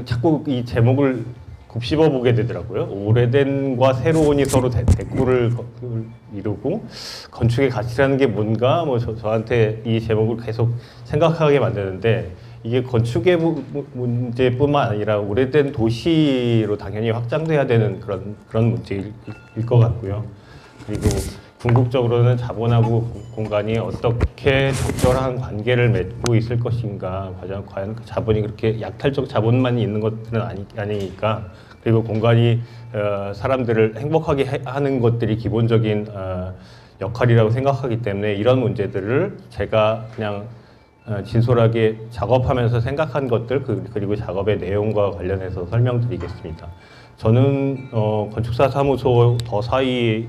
자꾸 이 제목을 곱씹어 보게 되더라고요. 오래된과 새로운이 서로 대꾸를 이루고 건축의 가치라는 게 뭔가 뭐 저한테 이 제목을 계속 생각하게 만드는데 이게 건축의 문제뿐만 아니라 오래된 도시로 당연히 확장돼야 되는 그런 문제일 것 같고요. 그리고 궁극적으로는 자본하고 공간이 어떻게 적절한 관계를 맺고 있을 것인가, 과연 그 자본이 그렇게 약탈적 자본만 있는 것들은 아니니까, 그리고 공간이 사람들을 행복하게 하는 것들이 기본적인 역할이라고 생각하기 때문에 이런 문제들을 제가 그냥 진솔하게 작업하면서 생각한 것들 그리고 작업의 내용과 관련해서 설명드리겠습니다. 저는 건축사 사무소 더 사이를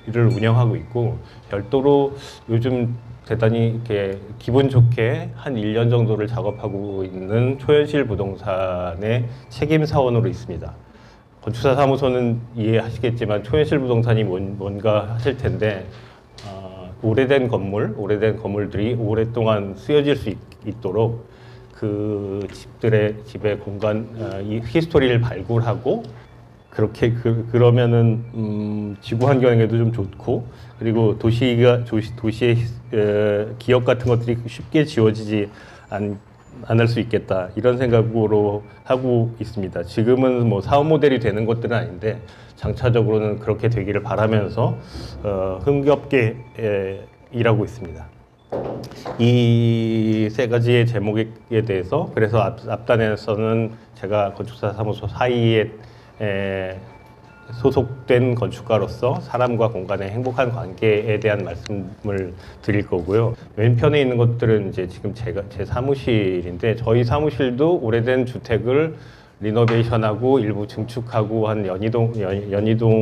운영하고 있고 별도로 요즘 대단히 이렇게 기분 좋게 한 1년 정도를 작업하고 있는 초현실 부동산의 책임 사원으로 있습니다. 건축사 사무소는 이해하시겠지만 초현실 부동산이 뭔가 하실 텐데 오래된 건물들이 오랫동안 쓰여질 수 있도록 그 집의 공간, 이 히스토리를 발굴하고 그렇게 그러면은 지구 환경에도 좀 좋고 그리고 도시의 기억 같은 것들이 쉽게 지워지지 않을 수 있겠다 이런 생각으로 하고 있습니다. 지금은 뭐 사업 모델이 되는 것들은 아닌데 장차적으로는 그렇게 되기를 바라면서 흥겹게 일하고 있습니다. 이 세 가지의 제목에 대해서 그래서 앞단에서는 제가 건축사 사무소 사이에 소속된 건축가로서 사람과 공간의 행복한 관계에 대한 말씀을 드릴 거고요. 왼편에 있는 것들은 이제 지금 제 사무실인데 저희 사무실도 오래된 주택을 리노베이션하고 일부 증축하고 한 연희동의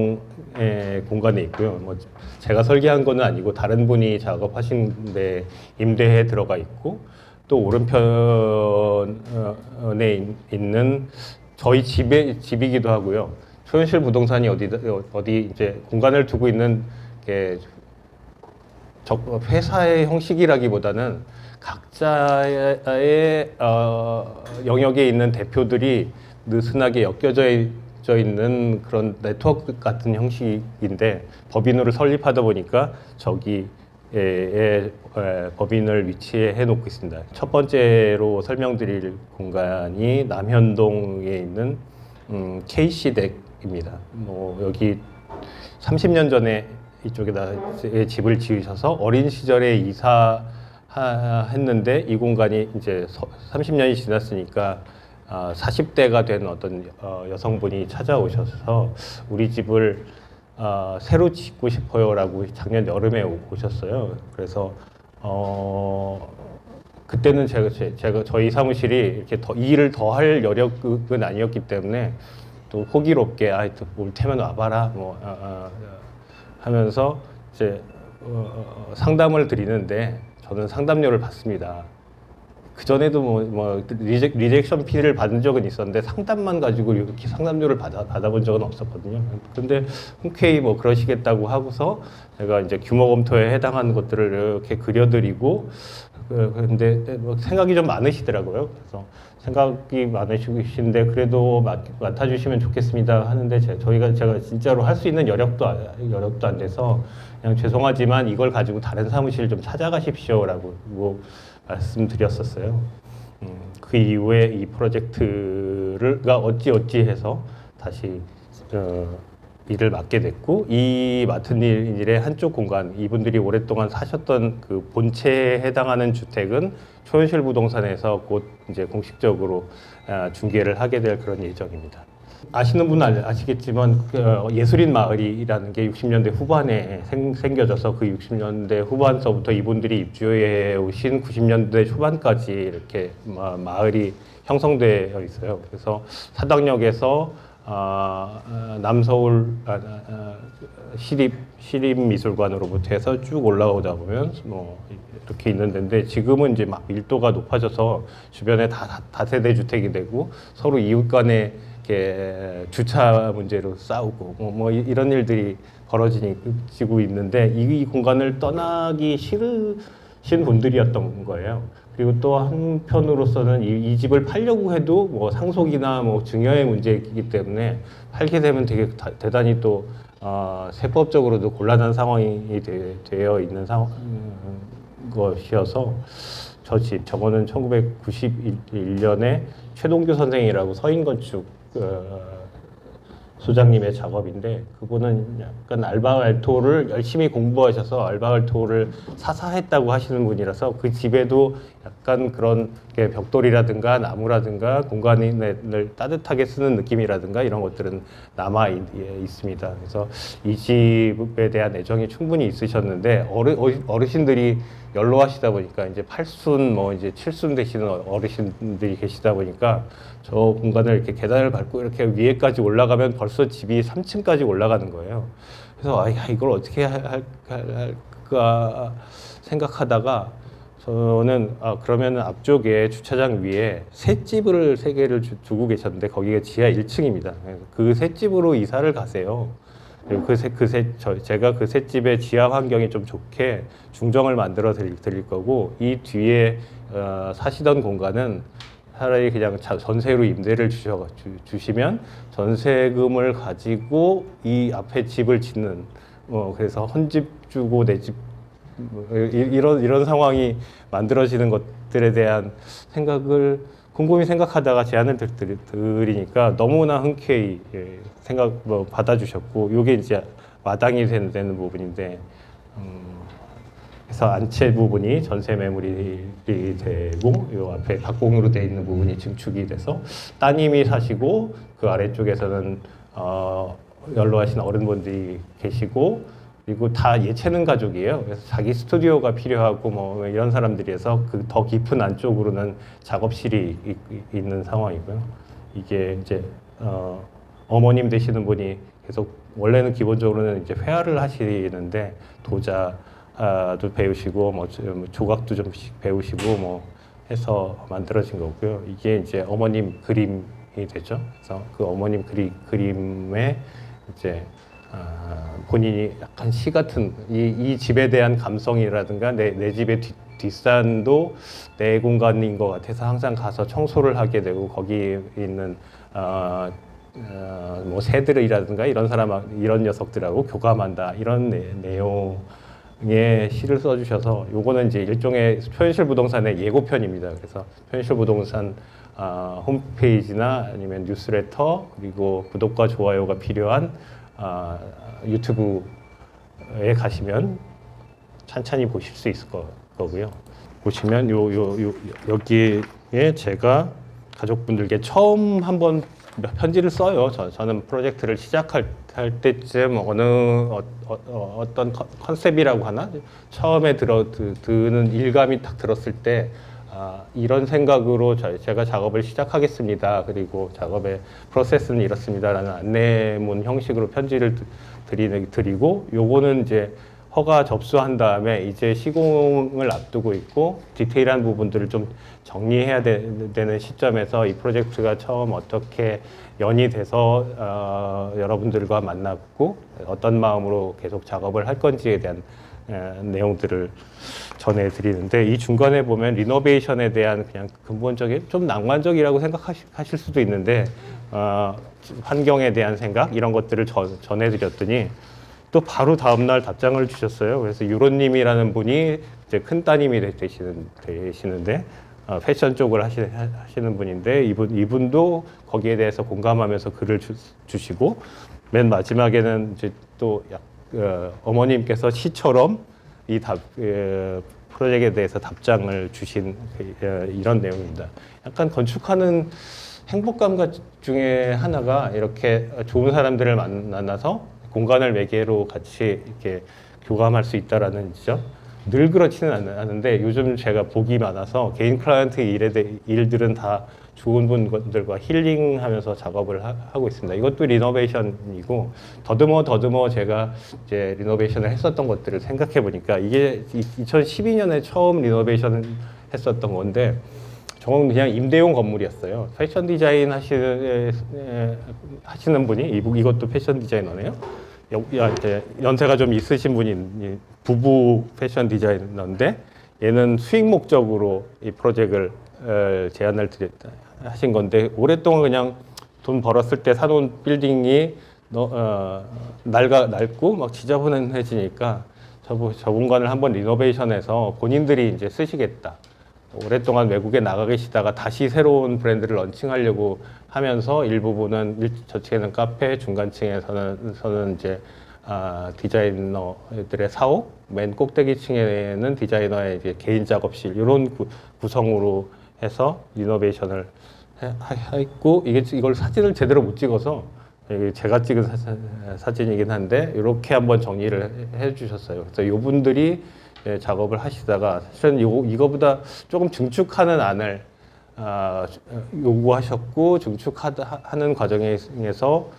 공간에 있고요. 뭐 제가 설계한 거는 아니고 다른 분이 작업하신 데 임대해 들어가 있고 또 오른편에 있는 저희 집이기도 하고요. 초현실 부동산이 어디 이제 공간을 두고 있는 게 회사의 형식이라기보다는 각자의 영역에 있는 대표들이 느슨하게 엮여져 있는 그런 네트워크 같은 형식인데 법인으로 설립하다 보니까 저기에 법인을 위치해 놓고 있습니다. 첫 번째로 설명드릴 공간이 남현동에 있는 KC댁입니다. 뭐 여기 30년 전에 이쪽에다 집을 지으셔서 어린 시절에 이사했는데 이 공간이 이제 30년이 지났으니까 40대가 된 어떤 여성분이 찾아오셔서 우리 집을 새로 짓고 싶어요라고 작년 여름에 오셨어요. 그래서 그때는 제가 저희 사무실이 이렇게 이 일을 더 할 여력은 아니었기 때문에 또 호기롭게 또 올 테면 와봐라 뭐 하면서 이제 상담을 드리는데 저는 상담료를 받습니다. 그 전에도 뭐 리젝션 피를 받은 적은 있었는데 상담만 가지고 이렇게 상담료를 받아본 적은 없었거든요. 근데 흔쾌히 뭐 그러시겠다고 하고서 제가 이제 규모 검토에 해당하는 것들을 이렇게 그려드리고 근데 생각이 좀 많으시더라고요. 그래서 생각이 많으신데 그래도 맡아주시면 좋겠습니다 하는데 제가 진짜로 할 수 있는 여력도 안 돼서 그냥 죄송하지만 이걸 가지고 다른 사무실 좀 찾아가십시오라고 뭐 말씀드렸었어요. 그 이후에 이 프로젝트가 어찌해서 다시 일을 맡게 됐고 이 맡은 일의 한쪽 공간 이분들이 오랫동안 사셨던 그 본체에 해당하는 주택은 초현실 부동산에서 곧 이제 공식적으로 중개를 하게 될 그런 예정입니다. 아시는 분은 아시겠지만 예술인 마을이라는 게 60년대 후반에 생겨져서 그 60년대 후반서부터 이분들이 입주해 오신 90년대 초반까지 이렇게 마을이 형성되어 있어요. 그래서 사당역에서 남서울 시립미술관으로부터 해서 쭉 올라오다 보면 뭐 이렇게 있는 데인데 지금은 이제 막 밀도가 높아져서 주변에 다세대 주택이 되고 서로 이웃 간에 이렇게 주차 문제로 싸우고 뭐 이런 일들이 벌어지고 있는데 이 공간을 떠나기 싫으신 분들이었던 거예요. 그리고 또 한편으로서는 이 집을 팔려고 해도 뭐 상속이나 뭐 증여의 문제이기 때문에 팔게 되면 되게 대단히 또 세법적으로도 곤란한 상황이 되어 있는 것이어서 저 집 저거는 1991년에 최동규 선생이라고 서인건축 소장님의 작업인데, 그분은 약간 알바알토를 열심히 공부하셔서 알바알토를 사사했다고 하시는 분이라서 그 집에도 약간 그런 게 벽돌이라든가 나무라든가 공간을 따뜻하게 쓰는 느낌이라든가 이런 것들은 남아 있습니다. 그래서 이 집에 대한 애정이 충분히 있으셨는데 어르신들이 연로하시다 보니까 이제 8순 뭐 이제 7순 되시는 어르신들이 계시다 보니까 저 공간을 이렇게 계단을 밟고 이렇게 위에까지 올라가면 벌써 집이 3층까지 올라가는 거예요. 그래서 이걸 어떻게 할까 생각하다가 저는 그러면 앞쪽에 주차장 위에 셋집을 3개를 두고 계셨는데 거기가 지하 1층입니다. 그 셋집으로 이사를 가세요. 그리고 제가 그 셋집의 지하 환경이 좀 좋게 중정을 만들어 드릴 거고, 이 뒤에 사시던 공간은 차라리 그냥 전세로 임대를 주시면 전세금을 가지고 이 앞에 집을 짓는, 그래서 헌집 주고 내 집 이런 상황이 만들어지는 것들에 대한 생각을 곰곰이 생각하다가 제안을 드리니까 너무나 흔쾌히 받아주셨고, 이게 이제 마당이 되는 부분인데, 그래서 안채 부분이 전세 매물이 되고 이 앞에 박공으로 되어 있는 부분이 증축이 돼서 따님이 사시고 그 아래쪽에서는 연로하신 어른분들이 계시고, 그리고 다 예체능 가족이에요. 그래서 자기 스튜디오가 필요하고 뭐 이런 사람들이어서 그 더 깊은 안쪽으로는 작업실이 있는 상황이고요. 이게 이제 어머님 되시는 분이 계속 원래는 기본적으로는 이제 회화를 하시는데 도자도 배우시고 뭐 조각도 좀씩 배우시고 뭐 해서 만들어진 거고요. 이게 이제 어머님 그림이 되죠. 그래서 그 어머님 그림에 이제 본인이 약간 시 같은 이 집에 대한 감성이라든가 내 집의 뒷산도 내 공간인 것 같아서 항상 가서 청소를 하게 되고 거기에 있는 뭐 새들이라든가 이런 녀석들하고 교감한다, 이런 내용의 시를 써주셔서 요거는 이제 일종의 표현실 부동산의 예고편입니다. 그래서 표현실 부동산 홈페이지나 아니면 뉴스레터 그리고 구독과 좋아요가 필요한 유튜브에 가시면 찬찬히 보실 수 있을 거고요. 보시면 여기에 제가 가족분들께 처음 한번 편지를 써요. 저는 프로젝트를 시작할 때쯤 어떤 컨셉이라고 하나? 처음에 드는 일감이 딱 들었을 때 이런 생각으로 제가 작업을 시작하겠습니다. 그리고 작업의 프로세스는 이렇습니다라는 안내문 형식으로 편지를 드리고, 요거는 이제 허가 접수한 다음에 이제 시공을 앞두고 있고 디테일한 부분들을 좀 정리해야 되는 시점에서 이 프로젝트가 처음 어떻게 연이 돼서 여러분들과 만났고 어떤 마음으로 계속 작업을 할 건지에 대한 내용들을 전해드리는데, 이 중간에 보면 리노베이션에 대한 그냥 근본적인 좀 낭만적이라고 생각하실 수도 있는데 환경에 대한 생각 이런 것들을 전해드렸더니 또 바로 다음날 답장을 주셨어요. 그래서 유로님이라는 분이 이제 큰 따님이 되시는데 패션 쪽을 하시는 분인데 이분도 거기에 대해서 공감하면서 글을 주시고, 맨 마지막에는 이제 또 어머님께서 시처럼 이 프로젝트에 대해서 답장을 주신 이런 내용입니다. 약간 건축하는 행복감 중에 하나가 이렇게 좋은 사람들을 만나서 공간을 매개로 같이 이렇게 교감할 수 있다라는 지점. 늘 그렇지는 않은데 요즘 제가 복이 많아서 개인 클라이언트 일들은 다 좋은 분들과 힐링하면서 작업을 하고 있습니다. 이것도 리노베이션이고 더듬어 제가 이제 리노베이션을 했었던 것들을 생각해 보니까 이게 2012년에 처음 리노베이션을 했었던 건데 저건 그냥 임대용 건물이었어요. 패션 디자인 하시는 분이 이것도 패션 디자이너네요. 연세가 좀 있으신 분이 부부 패션 디자이너인데 얘는 수익 목적으로 이 프로젝트를 제안을 하신 건데 오랫동안 그냥 돈 벌었을 때 사놓은 빌딩이 낡고 막 지저분해지니까 저 공간을 한번 리노베이션해서 본인들이 이제 쓰시겠다. 오랫동안 외국에 나가 계시다가 다시 새로운 브랜드를 런칭하려고 하면서 일부분은 저층에는 카페, 중간층에서는 이제 디자이너들의 사옥, 맨 꼭대기층에는 디자이너의 이제 개인 작업실 이런 구성으로 해서 리노베이션을 했고 이걸 사진을 제대로 못 찍어서 제가 찍은 사진이긴 한데 이렇게 한번 정리를 해주셨어요. 그래서 이분들이 작업을 하시다가 사실은 이거보다 조금 증축하는 안을 요구하셨고 증축하는 과정에서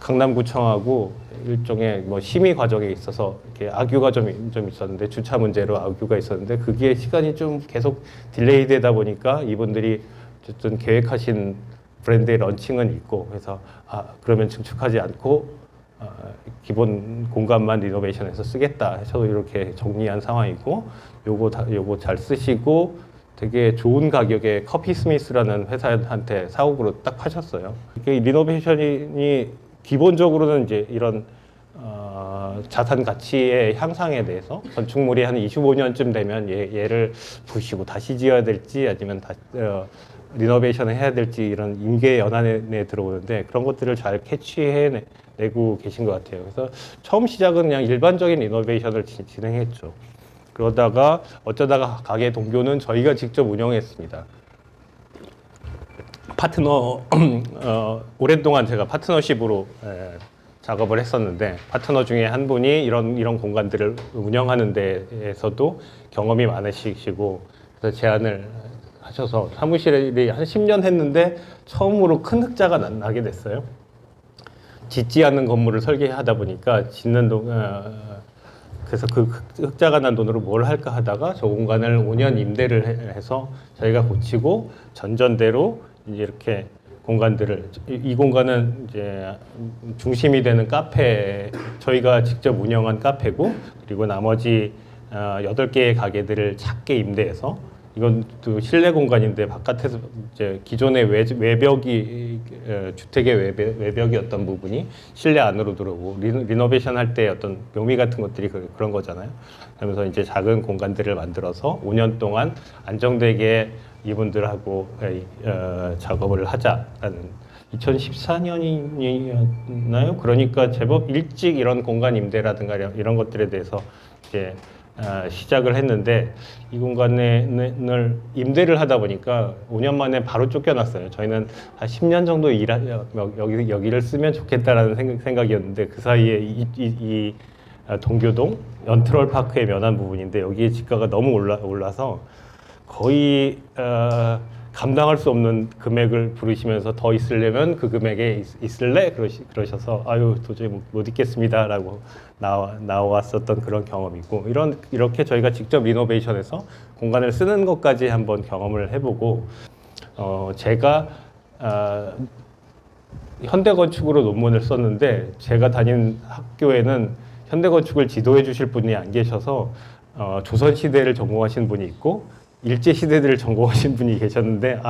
강남구청하고 일종의 뭐 심의 과정에 있어서 이렇게 악유가 좀 있었는데 주차 문제로 악유가 있었는데 그게 시간이 좀 계속 딜레이되다 보니까 이분들이 어쨌든 계획하신 브랜드의 런칭은 있고 그래서 그러면 증축하지 않고 기본 공간만 리노베이션해서 쓰겠다 해서 이렇게 정리한 상황이고 요거 잘 쓰시고 되게 좋은 가격에 커피 스미스라는 회사한테 사옥으로 딱 파셨어요. 이게 리노베이션이 기본적으로는 이제 이런 자산 가치의 향상에 대해서 건축물이 한 25년쯤 되면 얘를 부시고 다시 지어야 될지 아니면 리노베이션을 해야 될지 이런 임계 연한에 들어오는데 그런 것들을 잘 캐치해내고 계신 것 같아요. 그래서 처음 시작은 그냥 일반적인 리노베이션을 진행했죠. 그러다가 어쩌다가 가게 동교는 저희가 직접 운영했습니다. 파트너 오랫동안 제가 파트너십으로 작업을 했었는데 파트너 중에 한 분이 이런 공간들을 운영하는 데에서도 경험이 많으시고 그래서 제안을 하셔서 사무실에 한 10년 했는데 처음으로 큰 흑자가 나게 됐어요. 짓지 않는 건물을 설계하다 보니까 그래서 그 흑자가 난 돈으로 뭘 할까 하다가 저 공간을 5년 임대를 해서 저희가 고치고 전전대로 이제 이렇게 공간들을 이 공간은 이제 중심이 되는 카페 저희가 직접 운영한 카페고 그리고 나머지 8개의 가게들을 작게 임대해서 이건 또 실내 공간인데 바깥에서 이제 기존의 외벽이 주택의 외벽이었던 부분이 실내 안으로 들어오고 리노베이션 할 때 어떤 묘미 같은 것들이 그런 거잖아요. 그러면서 이제 작은 공간들을 만들어서 5년 동안 안정되게 이분들하고 작업을 하자라는 2014년이었나요? 그러니까 제법 일찍 이런 공간 임대라든가 이런 것들에 대해서 이제 시작을 했는데 이 공간을 임대를 하다 보니까 5년 만에 바로 쫓겨났어요. 저희는 한 10년 정도 여기를 쓰면 좋겠다라는 생각이었는데 그 사이에 이 동교동 연트럴파크의 면한 부분인데 여기에 지가가 너무 올라서 거의 감당할 수 없는 금액을 부르시면서 더 있으려면 그 금액에 있을래? 그러셔서 아유 도저히 못 있겠습니다라고 나왔었던 그런 경험이고 이렇게 저희가 직접 리노베이션해서 공간을 쓰는 것까지 한번 경험을 해보고 제가 현대건축으로 논문을 썼는데 제가 다닌 학교에는 현대건축을 지도해 주실 분이 안 계셔서 조선시대를 전공하신 분이 있고 일제시대들을 전공하신 분이 계셨는데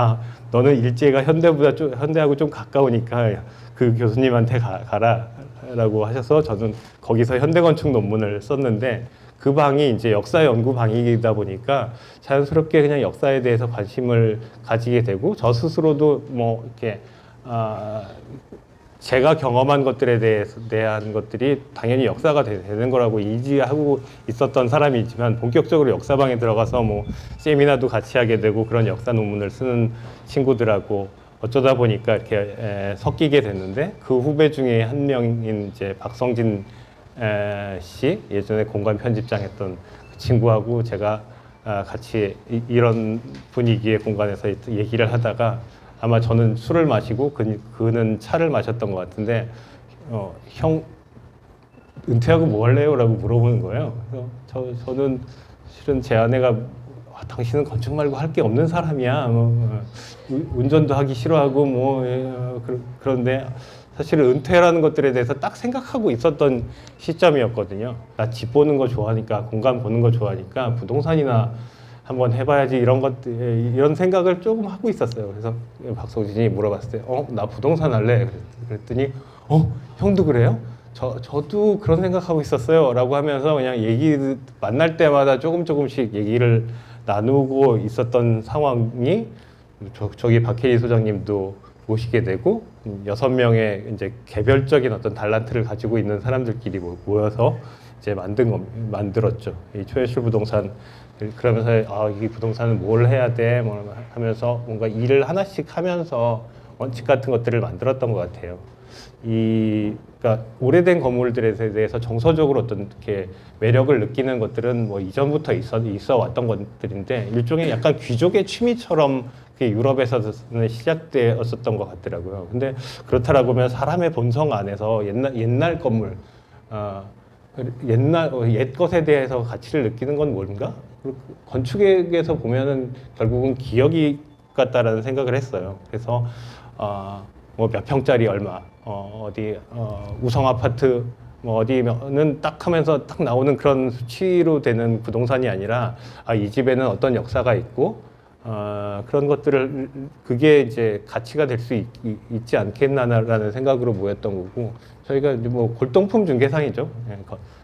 너는 일제가 현대하고 좀 가까우니까 그 교수님한테 가라라고 하셔서 저는 거기서 현대건축 논문을 썼는데 그 방이 이제 역사 연구 방이다 보니까 자연스럽게 그냥 역사에 대해서 관심을 가지게 되고 저 스스로도 뭐 이렇게 제가 경험한 것들에 대한 것들이 당연히 역사가 되는 거라고 인지하고 있었던 사람이지만 본격적으로 역사방에 들어가서 뭐 세미나도 같이 하게 되고 그런 역사 논문을 쓰는 친구들하고 어쩌다 보니까 이렇게 섞이게 됐는데 그 후배 중에 한 명인 이제 박성진 씨 예전에 공간 편집장 했던 그 친구하고 제가 같이 이런 분위기의 공간에서 얘기를 하다가 아마 저는 술을 마시고 그는 차를 마셨던 것 같은데 형 은퇴하고 뭐 할래요? 라고 물어보는 거예요. 그래서 저는 실은 제 아내가 당신은 건축 말고 할 게 없는 사람이야. 운전도 하기 싫어하고 그런데 사실은 은퇴라는 것들에 대해서 딱 생각하고 있었던 시점이었거든요. 나 집 보는 거 좋아하니까, 공간 보는 거 좋아하니까 부동산이나 한번 해봐야지 이런 것들, 이런 생각을 조금 하고 있었어요. 그래서 박성진이 물어봤을 때, 나 부동산 할래. 그랬더니, 형도 그래요? 저도 그런 생각하고 있었어요. 라고 하면서 그냥 만날 때마다 조금씩 얘기를 나누고 있었던 상황이 저기 박혜리 소장님도 모시게 되고 6명의 이제 개별적인 어떤 달란트를 가지고 있는 사람들끼리 모여서 이제 만들었죠. 이 초회실 부동산. 그러면서 이 부동산은 뭘 해야 돼? 뭐 하면서 뭔가 일을 하나씩 하면서 원칙 같은 것들을 만들었던 것 같아요. 그러니까 오래된 건물들에 대해서 정서적으로 어떤 이렇게 매력을 느끼는 것들은 뭐 이전부터 있어 왔던 것들인데 일종의 약간 귀족의 취미처럼 유럽에서는 시작되었었던 것 같더라고요. 근데 그렇다라고 하면 사람의 본성 안에서 옛날 건물, 옛 것에 대해서 가치를 느끼는 건 뭔가? 건축에서 보면은 결국은 기억이 같다라는 생각을 했어요. 그래서 뭐 몇 평짜리 얼마, 우성 아파트 뭐 어디면은 딱 하면서 딱 나오는 그런 수치로 되는 부동산이 아니라 이 집에는 어떤 역사가 있고 그런 것들을 그게 이제 가치가 될 수 있지 않겠나라는 생각으로 모였던 거고 저희가 뭐 골동품 중개상이죠.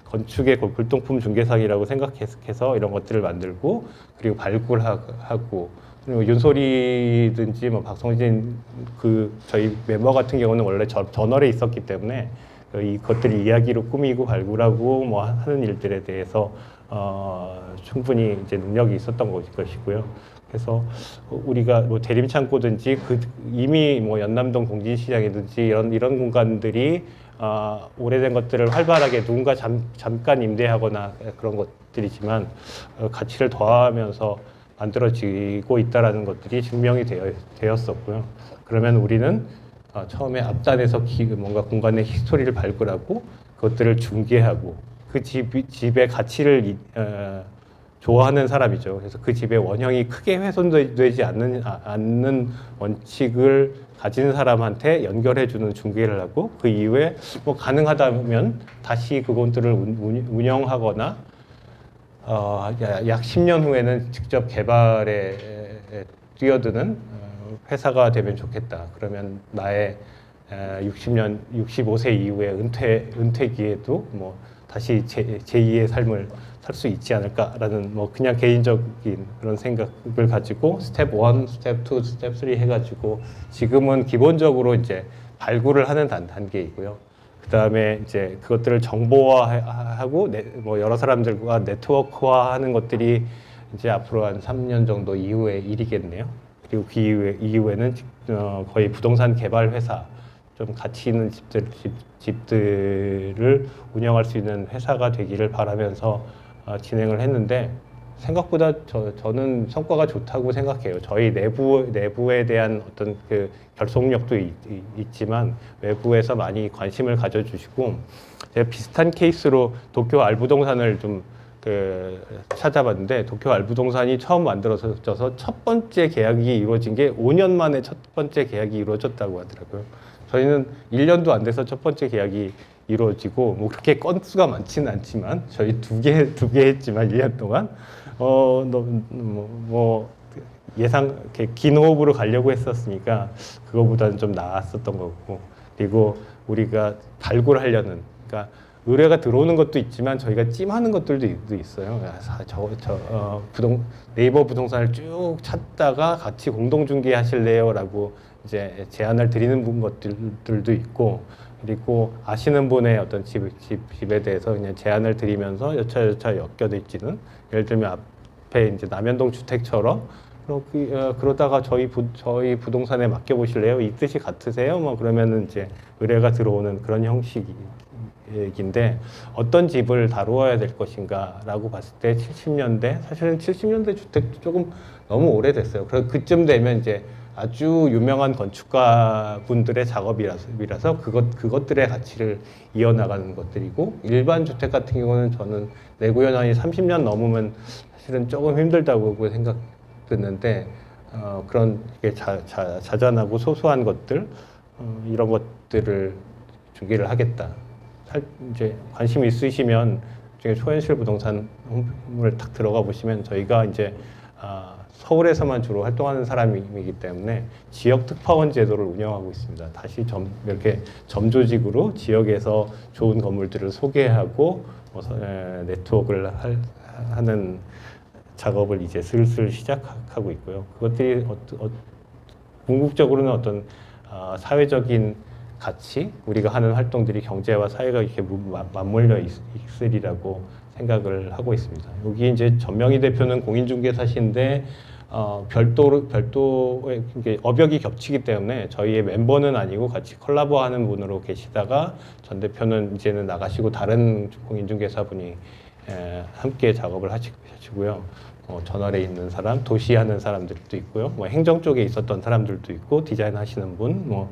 건축의 골동품 중개상이라고 생각해서 이런 것들을 만들고 그리고 발굴하고 그리고 윤소리든지 뭐 박성진 저희 멤버 같은 경우는 원래 저널에 있었기 때문에 이것들을 이야기로 꾸미고 발굴하고 뭐 하는 일들에 대해서 충분히 이제 능력이 있었던 것이고요. 그래서 우리가 뭐 대림창고든지 이미 뭐 연남동 동진시장이든지 이런 공간들이 오래된 것들을 활발하게 누군가 잠깐 임대하거나 그런 것들이지만 가치를 더하면서 만들어지고 있다라는 것들이 증명이 되었었고요. 그러면 우리는 처음에 앞단에서 뭔가 공간의 히스토리를 발굴하고 그것들을 중개하고 그 집의 가치를 좋아하는 사람이죠. 그래서 그 집의 원형이 크게 훼손되지 않는 원칙을 가진 사람한테 연결해주는 중개를 하고 그 이후에 뭐 가능하다면 다시 그것들을 운영하거나 약 10년 후에는 직접 개발에 뛰어드는 회사가 되면 좋겠다. 그러면 나의 65세 이후에 은퇴기에도 뭐 다시 제2의 삶을 살 수 있지 않을까라는 뭐 그냥 개인적인 그런 생각을 가지고 스텝 1, 스텝 2, 스텝 3 해가지고 지금은 기본적으로 이제 발굴을 하는 단계이고요. 그 다음에 이제 그것들을 정보화하고 뭐 여러 사람들과 네트워크화하는 것들이 이제 앞으로 한 3년 정도 이후의 일이겠네요. 그리고 그 이후에는 거의 부동산 개발 회사, 좀 가치 있는 집들을 운영할 수 있는 회사가 되기를 바라면서 진행을 했는데 생각보다 저는 성과가 좋다고 생각해요. 저희 내부에 대한 어떤 그 결속력도 있지만 외부에서 많이 관심을 가져주시고 제가 비슷한 케이스로 도쿄 알부동산을 좀 찾아봤는데 도쿄 알부동산이 처음 만들어져서 첫 번째 계약이 이루어진 게 5년 만에 첫 번째 계약이 이루어졌다고 하더라고요. 저희는 1년도 안 돼서 첫 번째 계약이 이루어지고 뭐 그렇게 건수가 많지는 않지만 저희 두 개 했지만 1년 동안 예상 긴 호흡으로 가려고 했었으니까 그거보다는 좀 나았었던 거고 그리고 우리가 발굴하려는 그러니까 의뢰가 들어오는 것도 있지만 저희가 찜하는 것들도 있어요. 네이버 부동산을 쭉 찾다가 같이 공동 중개하실래요라고 이제 제안을 드리는 것들도 있고 그리고 아시는 분의 어떤 집에 대해서 그냥 제안을 드리면서 여차여차 엮여있지는 예를 들면 앞에 이제 남현동 주택처럼 그러다가 저희 부동산에 맡겨보실래요? 이 뜻이 같으세요? 뭐 그러면은 이제 의뢰가 들어오는 그런 형식인데 어떤 집을 다루어야 될 것인가라고 봤을 때 70년대 사실은 70년대 주택도 조금 너무 오래됐어요. 그쯤 되면 이제 아주 유명한 건축가 분들의 작업이라서 그것들의 가치를 이어나가는 것들이고 일반 주택 같은 경우는 저는 내구연한이 30년 넘으면 사실은 조금 힘들다고 생각드는데 그런 자잘하고 소소한 것들 이런 것들을 중개를 하겠다. 이제 관심 있으시면 중에 초현실 부동산을 딱 들어가 보시면 저희가 이제 서울에서만 주로 활동하는 사람이기 때문에 지역 특파원 제도를 운영하고 있습니다. 다시 이렇게 점조직으로 지역에서 좋은 건물들을 소개하고 네트워크를 하는 작업을 이제 슬슬 시작하고 있고요. 그것들이 궁극적으로는 어떤 사회적인 가치, 우리가 하는 활동들이 경제와 사회가 이렇게 맞물려 있으리라고 생각을 하고 있습니다. 여기 이제 전명희 대표는 공인중개사신데 별도의 업역이 겹치기 때문에 저희의 멤버는 아니고 같이 콜라보하는 분으로 계시다가 전 대표는 이제는 나가시고 다른 공인중개사분이 함께 작업을 하시고요. 전월에 있는 사람, 도시 하는 사람들도 있고요. 뭐 행정 쪽에 있었던 사람들도 있고 디자인 하시는 분,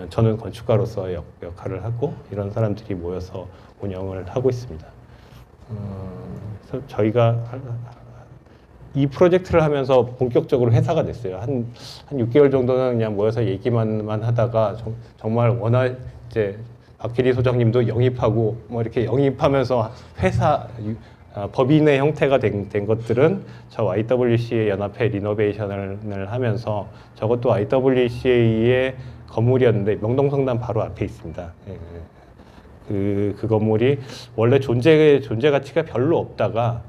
저는 건축가로서 역할을 하고 이런 사람들이 모여서 운영을 하고 있습니다. 그래서 저희가 이 프로젝트를 하면서 본격적으로 회사가 됐어요. 한 6개월 정도는 그냥 모여서 얘기만 하다가 정말 워낙 이제 박기리 소장님도 영입하고 뭐 이렇게 영입하면서 회사 법인의 형태가 된 것들은 저 YWCA 연합회 리노베이션을 하면서 저것도 YWCA의 건물이었는데 명동성당 바로 앞에 있습니다. 그 건물이 원래 존재 가치가 별로 없다가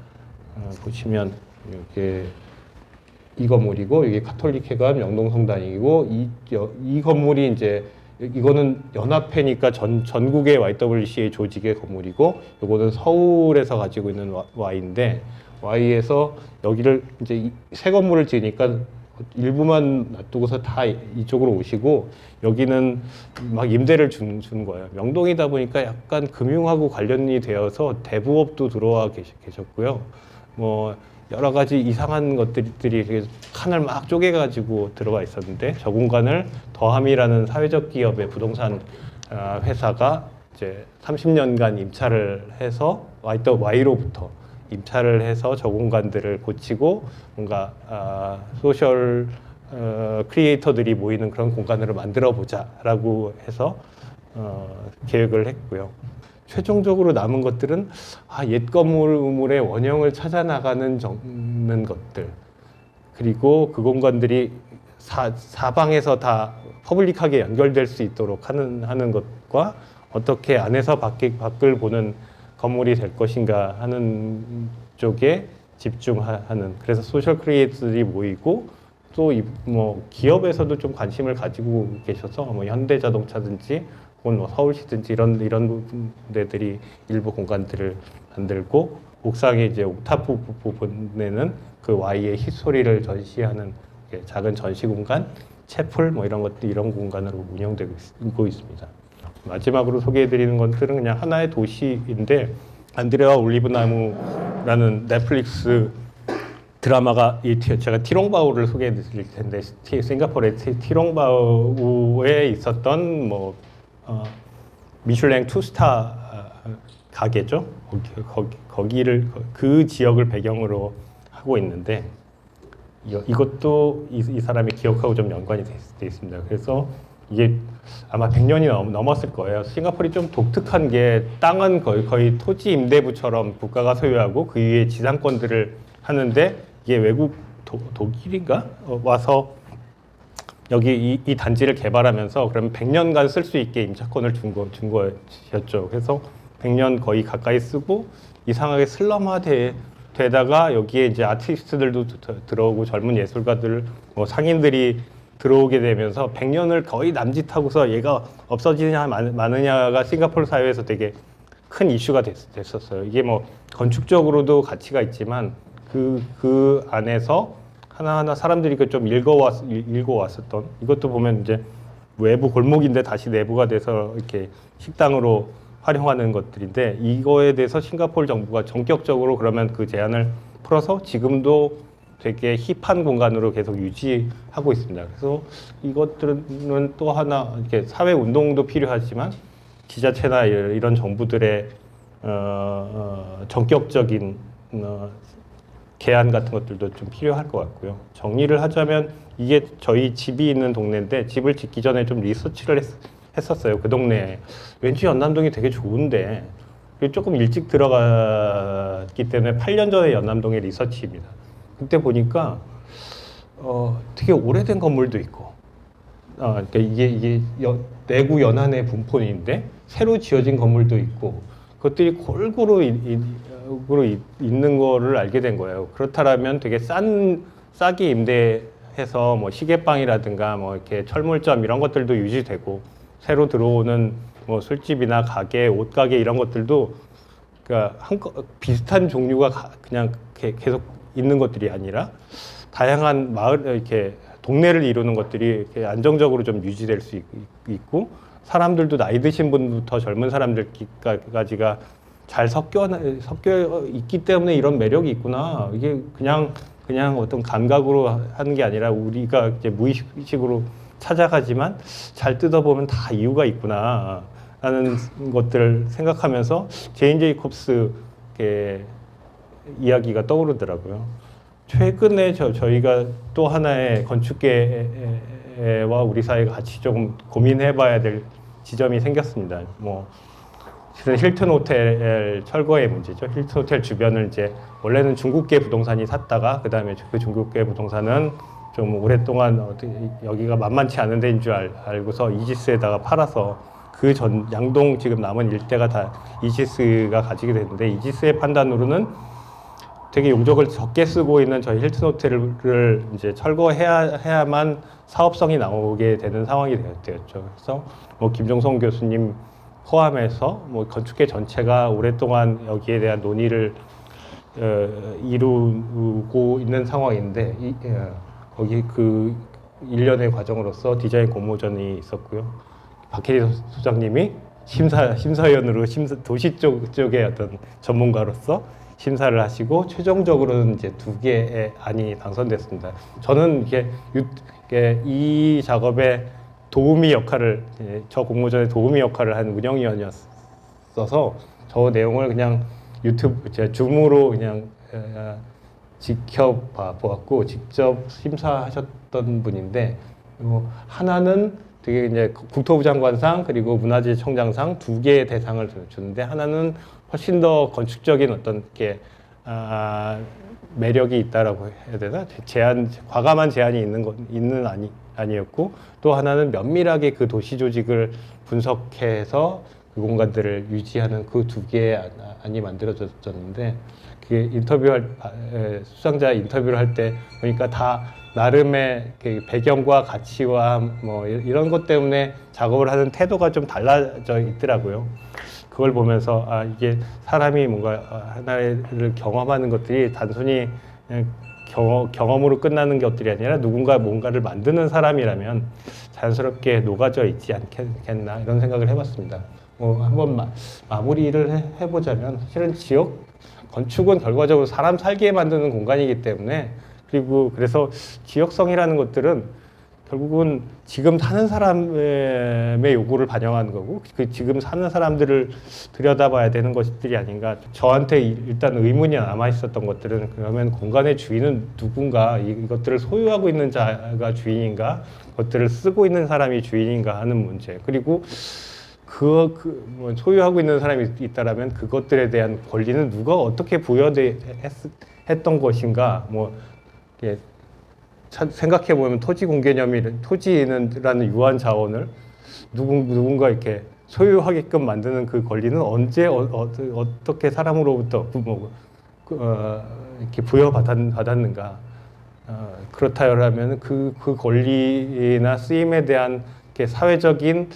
보시면 이렇게 이 건물이고 이게 가톨릭회관 명동성당이고 이 건물이 이제 이거는 연합회니까 전국의 YWCA 조직의 건물이고 요거는 서울에서 가지고 있는 Y인데 Y에서 여기를 이제 새 건물을 지으니까 일부만 놔두고서 다 이쪽으로 오시고 여기는 막 임대를 준 거예요. 명동이다 보니까 약간 금융하고 관련이 되어서 대부업도 들어와 계셨고요. 뭐 여러 가지 이상한 것들이 칸을 막 쪼개가지고 들어가 있었는데 저 공간을 더함이라는 사회적 기업의 부동산 회사가 이제 30년간 임차를 해서 Y로부터 임차를 해서 저 공간들을 고치고 뭔가 소셜 크리에이터들이 모이는 그런 공간으로 만들어 보자라고 해서 계획을 했고요. 최종적으로 남은 것들은 옛 건물의 원형을 찾아 나가는 것들, 그리고 그 공간들이 사방에서 다 퍼블릭하게 연결될 수 있도록 하는 것과 어떻게 안에서 밖을 보는 건물이 될 것인가 하는 쪽에 집중하는, 그래서 소셜 크리에이터들이 모이고 또 뭐 기업에서도 좀 관심을 가지고 계셔서 뭐 현대자동차든지 혹은 뭐 서울시든지 이런 데들이 일부 공간들을 만들고 옥상에 이제 옥탑 부분에는 그 Y의 히스토리를 전시하는 작은 전시 공간, 채플 뭐 이런 것들 이런 공간으로 운영되고 있습니다. 마지막으로 소개해드리는 것들은 그냥 하나의 도시인데 안드레와 올리브나무라는 넷플릭스 드라마가 제가 티롱바우를 소개해드릴 텐데 싱가포르의 티롱바우에 있었던 뭐 미슐랭 투스타 가게죠. 거기를 그 지역을 배경으로 하고 있는데 이것도 이 사람이 기억하고 좀 연관이 돼 있습니다. 그래서 이게 아마 100년이 넘었을 거예요. 싱가포르이 좀 독특한 게 땅은 거의 토지 임대부처럼 국가가 소유하고 그 위에 지상권들을 하는데 이게 외국 독일인가 와서 여기 이 단지를 개발하면서 그러면 100년간 쓸 수 있게 임차권을 준 거였죠. 그래서 100년 거의 가까이 쓰고 이상하게 슬럼화되다가 여기에 이제 아티스트들도 들어오고 젊은 예술가들, 뭐 상인들이 들어오게 되면서 100년을 거의 남짓하고서 얘가 없어지냐 마느냐가 싱가포르 사회에서 되게 큰 이슈가 됐었어요. 이게 뭐 건축적으로도 가치가 있지만 그 안에서 하나하나 사람들이 좀 읽어왔었던, 이것도 보면 이제 외부 골목인데 다시 내부가 돼서 이렇게 식당으로 활용하는 것들인데 이거에 대해서 싱가포르 정부가 전격적으로 그러면 그 제한을 풀어서 지금도 되게 힙한 공간으로 계속 유지하고 있습니다. 그래서 이것들은 또 하나 이렇게 사회 운동도 필요하지만 지자체나 이런 정부들의 전격적인 개안 같은 것들도 좀 필요할 것 같고요. 정리를 하자면 이게 저희 집이 있는 동네인데 집을 짓기 전에 좀 리서치를 했었어요. 그 동네에 왠지 연남동이 되게 좋은데 조금 일찍 들어갔기 때문에 8년 전에 연남동의 리서치입니다. 그때 보니까 되게 오래된 건물도 있고 그러니까 이게 내구 연안의 분포인데 새로 지어진 건물도 있고 그것들이 골고루 있는 거를 알게 된 거예요. 그렇다면 되게 싸게 임대해서 뭐 시계방이라든가 뭐 이렇게 철물점 이런 것들도 유지되고 새로 들어오는 뭐 술집이나 가게, 옷가게 이런 것들도 그러니까 비슷한 종류가 그냥 계속 있는 것들이 아니라 다양한 마을 이렇게 동네를 이루는 것들이 이렇게 안정적으로 좀 유지될 수 있고 사람들도 나이 드신 분부터 젊은 사람들까지가 잘 섞여 있기 때문에 이런 매력이 있구나. 이게 그냥 어떤 감각으로 하는 게 아니라 우리가 이제 무의식으로 찾아가지만 잘 뜯어보면 다 이유가 있구나 라는 것들을 생각하면서 제인 제이콥스 이야기가 떠오르더라고요. 최근에 저희가 또 하나의 건축계와 우리 사회가 같이 조금 고민해봐야 될 지점이 생겼습니다. 뭐 실은 힐튼 호텔 철거의 문제죠. 힐튼 호텔 주변을 이제 원래는 중국계 부동산이 샀다가 그 다음에 그 중국계 부동산은 좀 오랫동안 여기가 만만치 않은 데인 줄 알고서 이지스에다가 팔아서 그 전 양동 지금 남은 일대가 다 이지스가 가지게 됐는데 이지스의 판단으로는 되게 용적을 적게 쓰고 있는 저희 힐튼 호텔을 이제 철거해야만 사업성이 나오게 되는 상황이 되었죠. 그래서 뭐 김종성 교수님 포함해서 뭐 건축계 전체가 오랫동안 여기에 대한 논의를 이루고 있는 상황인데 거기 그 일련의 과정으로서 디자인 공모전이 있었고요. 박혜리 소장님이 심사위원으로 도시 쪽의 어떤 전문가로서 심사를 하시고 최종적으로는 이제 2개의 안이 당선됐습니다. 저는 이게 이 작업에 저 공모전에 도우미 역할을 한 운영위원이었어서 저 내용을 그냥 제 줌으로 그냥 지켜보았고 직접 심사하셨던 분인데 하나는 되게 이제 국토부 장관상 그리고 문화재청장상 2개의 대상을 주는데 하나는 훨씬 더 건축적인 어떤 매력이 있다라고 해야 되나? 과감한 제한이 있는 아니었고 또 하나는 면밀하게 그 도시 조직을 분석해서 그 공간들을 유지하는 그 2개의 안이 만들어졌는데 그게 수상자 인터뷰를 할 때 보니까 다 나름의 배경과 가치와 뭐 이런 것 때문에 작업을 하는 태도가 좀 달라져 있더라고요. 그걸 보면서 이게 사람이 뭔가 하나를 경험하는 것들이 단순히 그냥 경험으로 끝나는 것들이 아니라 누군가 뭔가를 만드는 사람이라면 자연스럽게 녹아져 있지 않겠나 이런 생각을 해봤습니다. 한번 마무리를 해보자면 사실은 건축은 결과적으로 사람 살게 만드는 공간이기 때문에 그래서 지역성이라는 것들은 결국은 지금 사는 사람의 요구를 반영하는 거고 그 지금 사는 사람들을 들여다봐야 되는 것들이 아닌가. 저한테 일단 의문이 남아 있었던 것들은 그러면 공간의 주인은 누군가 이것들을 소유하고 있는 자가 주인인가 그것들을 쓰고 있는 사람이 주인인가 하는 문제 그리고 뭐 소유하고 있는 사람이 있다라면 그것들에 대한 권리는 누가 어떻게 부여했던 것인가 생각해 보면 토지 공개념이 토지라는 유한 자원을 누군가 이렇게 소유하게끔 만드는 그 권리는 언제 어떻게 사람으로부터 이렇게 부여받았는가 그렇다면 그 권리나 쓰임에 대한 사회적인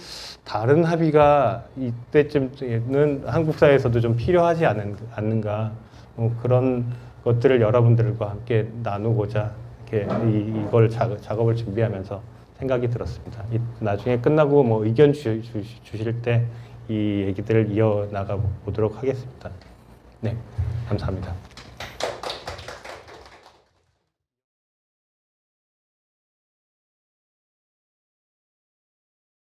다른 합의가 이때쯤에는 한국 사회에서도 좀 필요하지 않는가 그런 것들을 여러분들과 함께 나누고자 이걸 작업을 준비하면서 생각이 들었습니다. 나중에 끝나고 의견 주실 때 이 얘기들을 이어나가 보도록 하겠습니다. 네, 감사합니다.